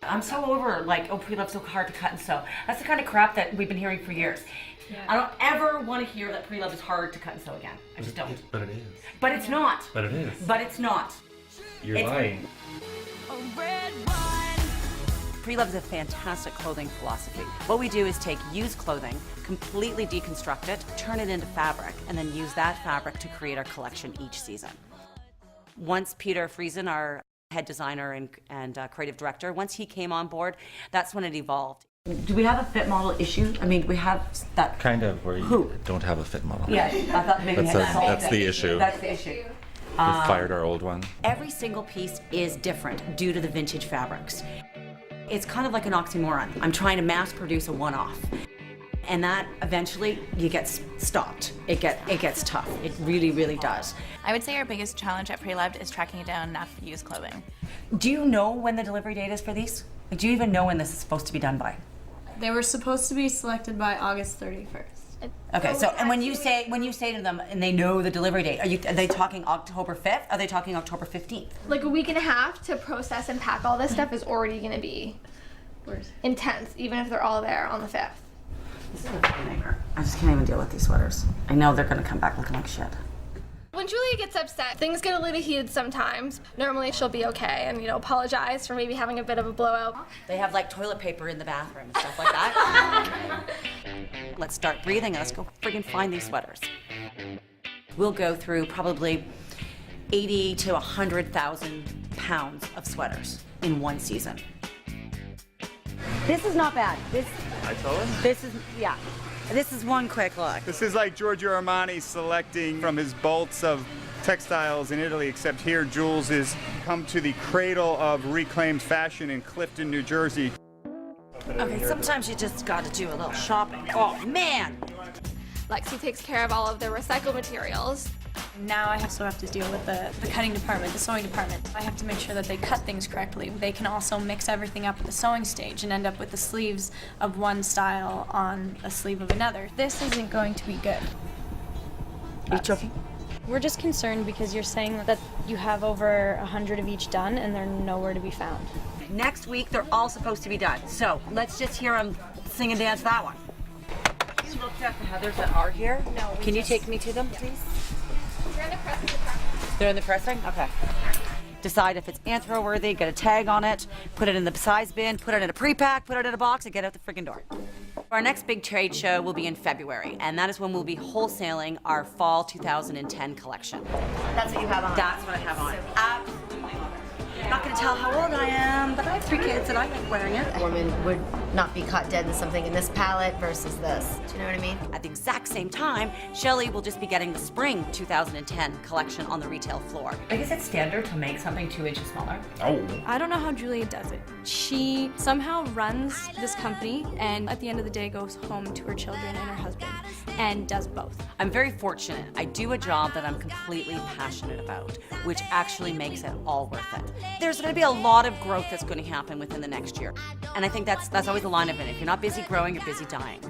I'm so over, like, oh, Preloved's so hard to cut and sew. That's the kind of crap that we've been hearing for years. Yeah. I don't ever want to hear that Preloved is hard to cut and sew again. I just don't. But it is. But it's not. But it is. But it's not. You're lying. Preloved is a fantastic clothing philosophy. What we do is take used clothing, completely deconstruct it, turn it into fabric, and then use that fabric to create our collection each season. Once Peter Friesen, our head designer and creative director, once he came on board, that's when it evolved. Do we have a fit model issue? I mean, we have that. Kind of, where you don't have a fit model. Yeah, I thought maybe that's the issue. That's the issue. We fired our old one. Every single piece is different due to the vintage fabrics. It's kind of like an oxymoron. I'm trying to mass produce a one-off. And that eventually you get stopped. It gets tough. It really, really does. I would say our biggest challenge at Preloved is tracking down enough used clothing. Do you know when the delivery date is for these? Like, do you even know when this is supposed to be done by? They were supposed to be selected by August 31st. Okay, so and when you say to them and they know the delivery date, are they talking October 5th? Are they talking October 15th? Like a week and a half to process and pack all this stuff is already going to be intense, even if they're all there on the 5th. This is a fucking nightmare. I just can't even deal with these sweaters. I know they're gonna come back looking like shit. When Julia gets upset, things get a little heated sometimes. Normally she'll be okay and, apologize for maybe having a bit of a blowout. They have like toilet paper in the bathroom and stuff like that. Let's start breathing and let's go friggin' find these sweaters. We'll go through probably 80 to 100,000 pounds of sweaters in one season. This is not bad. This is one quick look. This is like Giorgio Armani selecting from his bolts of textiles in Italy, except here Jules has come to the cradle of reclaimed fashion in Clifton, New Jersey. Okay, sometimes you just gotta do a little shopping. Oh man! Lexie takes care of all of the recycled materials. Now I also have to deal with the cutting department, the sewing department. I have to make sure that they cut things correctly. They can also mix everything up at the sewing stage and end up with the sleeves of one style on a sleeve of another. This isn't going to be good. Are you joking? We're just concerned because you're saying that you have over 100 of each done and they're nowhere to be found. Next week, they're all supposed to be done. So let's just hear them sing and dance that one. You looked at the heathers that are here? No. Can you take me to them, please? They're in the pressing department. They're in the pressing? Okay. Decide if it's anthro worthy, get a tag on it, put it in the size bin, put it in a pre-pack, put it in a box, and get out the friggin' door. Our next big trade show will be in February, and that is when we'll be wholesaling our fall 2010 collection. That's what you have on. That's what I have on. Absolutely love it. I'm not going to tell how old I am, but I have 3 kids and I like wearing it. A woman would not be caught dead in something in this palette versus this. Do you know what I mean? At the exact same time, Shelley will just be getting the spring 2010 collection on the retail floor. I guess it's standard to make something 2 inches smaller. Oh. I don't know how Julia does it. She somehow runs this company and at the end of the day goes home to her children and her husband and does both. I'm very fortunate. I do a job that I'm completely passionate about, which actually makes it all worth it. There's going to be a lot of growth that's going to happen within the next year. And I think that's always the line of it. If you're not busy growing, you're busy dying.